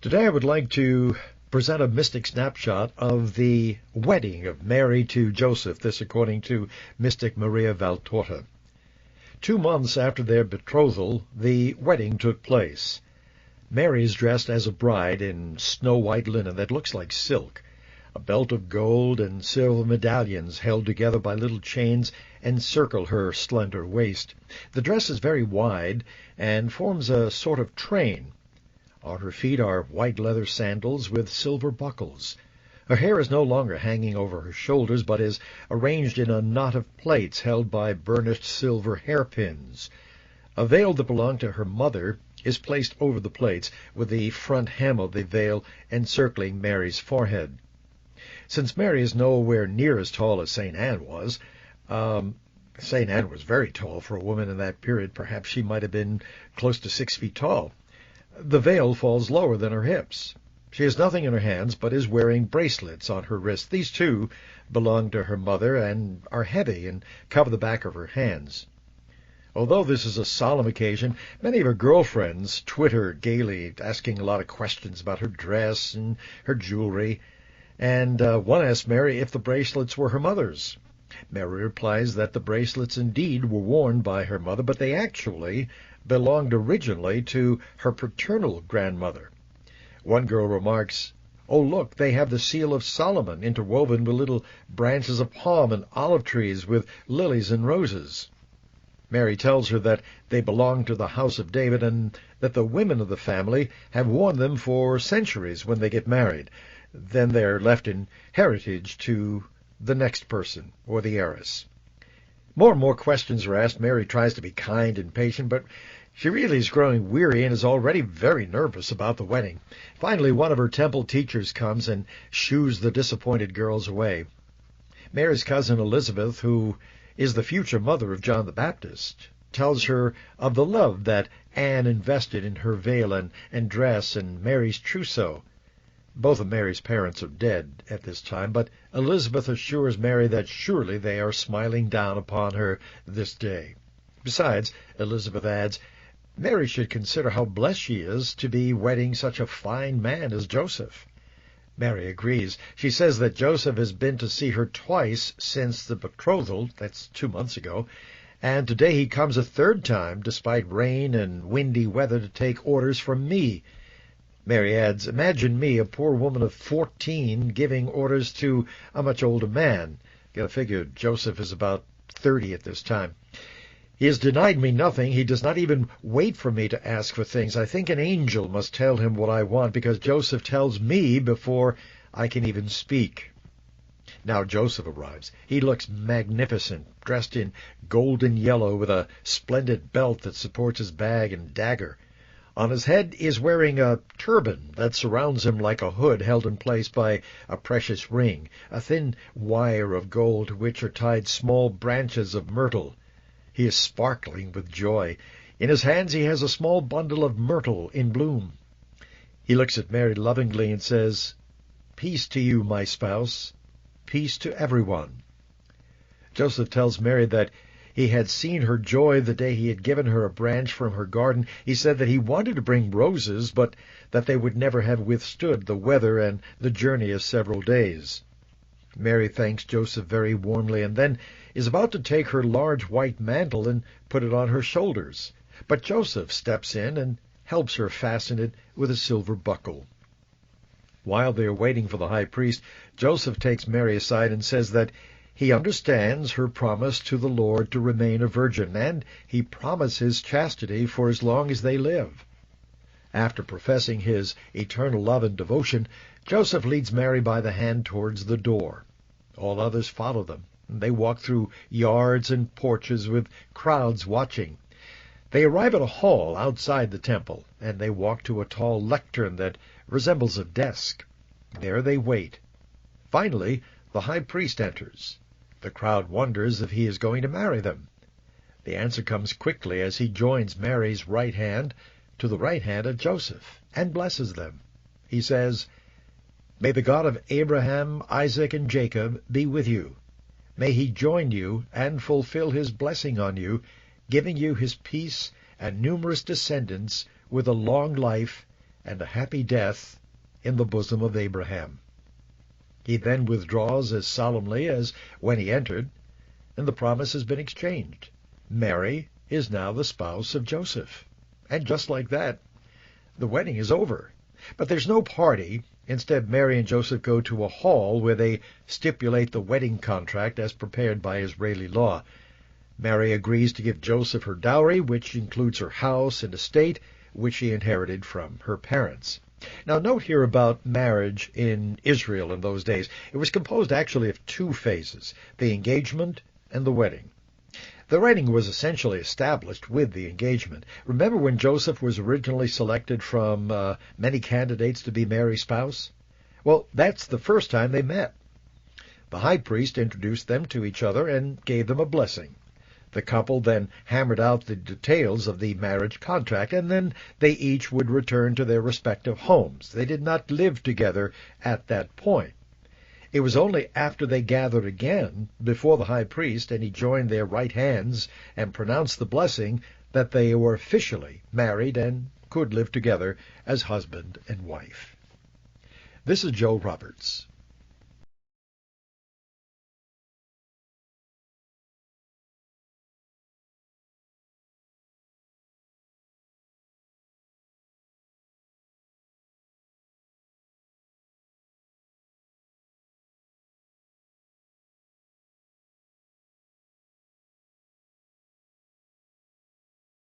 Today I would like to present a mystic snapshot of the wedding of Mary to Joseph, this according to mystic Maria Valtorta. 2 months after their betrothal, the wedding took place. Mary is dressed as a bride in snow-white linen that looks like silk. A belt of gold and silver medallions held together by little chains encircle her slender waist. The dress is very wide and forms a sort of train. On her feet are white leather sandals with silver buckles. Her hair is no longer hanging over her shoulders, but is arranged in a knot of plaits held by burnished silver hairpins. A veil that belonged to her mother is placed over the plaits, with the front hem of the veil encircling Mary's forehead. Since Mary is nowhere near as tall as St. Anne was, St. Anne was very tall for a woman in that period. Perhaps she might have been close to 6 feet tall. The veil falls lower than her hips. She has nothing in her hands, but is wearing bracelets on her wrists. These, too, belong to her mother and are heavy and cover the back of her hands. Although this is a solemn occasion, many of her girlfriends twitter gaily, asking a lot of questions about her dress and her jewelry. And one asked Mary if the bracelets were her mother's. Mary replies that the bracelets indeed were worn by her mother, but they actually belonged originally to her paternal grandmother. One girl remarks, "Oh, look, they have the seal of Solomon interwoven with little branches of palm and olive trees with lilies and roses." Mary tells her that they belong to the house of David and that the women of the family have worn them for centuries when they get married. Then they're left in heritage to the next person or the heiress. More and more questions are asked. Mary tries to be kind and patient, but she really is growing weary and is already very nervous about the wedding. Finally, one of her temple teachers comes and shoos the disappointed girls away. Mary's cousin Elizabeth, who is the future mother of John the Baptist, tells her of the love that Anne invested in her veil and dress and Mary's trousseau. Both of Mary's parents are dead at this time, but Elizabeth assures Mary that surely they are smiling down upon her this day. Besides, Elizabeth adds, Mary should consider how blessed she is to be wedding such a fine man as Joseph. Mary agrees. She says that Joseph has been to see her twice since the betrothal, that's 2 months ago, and today he comes a third time, despite rain and windy weather, to take orders from me. Mary adds, imagine me, a poor woman of 14, giving orders to a much older man. Gotta figure Joseph is about 30 at this time. He has denied me nothing. He does not even wait for me to ask for things. I think an angel must tell him what I want, because Joseph tells me before I can even speak. Now Joseph arrives. He looks magnificent, dressed in golden yellow with a splendid belt that supports his bag and dagger. On his head he is wearing a turban that surrounds him like a hood held in place by a precious ring, a thin wire of gold to which are tied small branches of myrtle. He is sparkling with joy. In his hands he has a small bundle of myrtle in bloom. He looks at Mary lovingly and says, "Peace to you, my spouse. Peace to everyone." Joseph tells Mary that he had seen her joy the day he had given her a branch from her garden. He said that he wanted to bring roses, but that they would never have withstood the weather and the journey of several days. Mary thanks Joseph very warmly and then is about to take her large white mantle and put it on her shoulders. But Joseph steps in and helps her fasten it with a silver buckle. While they are waiting for the high priest, Joseph takes Mary aside and says that he understands her promise to the Lord to remain a virgin, and he promises chastity for as long as they live. After professing his eternal love and devotion, Joseph leads Mary by the hand towards the door. All others follow them. They walk through yards and porches with crowds watching. They arrive at a hall outside the temple, and they walk to a tall lectern that resembles a desk. There they wait. Finally, the high priest enters. The crowd wonders if he is going to marry them. The answer comes quickly as he joins Mary's right hand to the right hand of Joseph and blesses them. He says, "May the God of Abraham, Isaac, and Jacob be with you. May he join you and fulfill his blessing on you, giving you his peace and numerous descendants with a long life and a happy death in the bosom of Abraham. He then withdraws as solemnly as when he entered, and the promise has been exchanged. Mary is now the spouse of Joseph. And just like that, the wedding is over. But there's no party. Instead, Mary and Joseph go to a hall where they stipulate the wedding contract as prepared by Israeli law. Mary agrees to give Joseph her dowry, which includes her house and estate, which she inherited from her parents. Now, note here about marriage in Israel in those days. It was composed actually of two phases, the engagement and the wedding. The wedding was essentially established with the engagement. Remember when Joseph was originally selected from many candidates to be Mary's spouse? Well, that's the first time they met. The high priest introduced them to each other and gave them a blessing. The couple then hammered out the details of the marriage contract, and then they each would return to their respective homes. They did not live together at that point. It was only after they gathered again before the high priest and he joined their right hands and pronounced the blessing that they were officially married and could live together as husband and wife. This is Joe Roberts.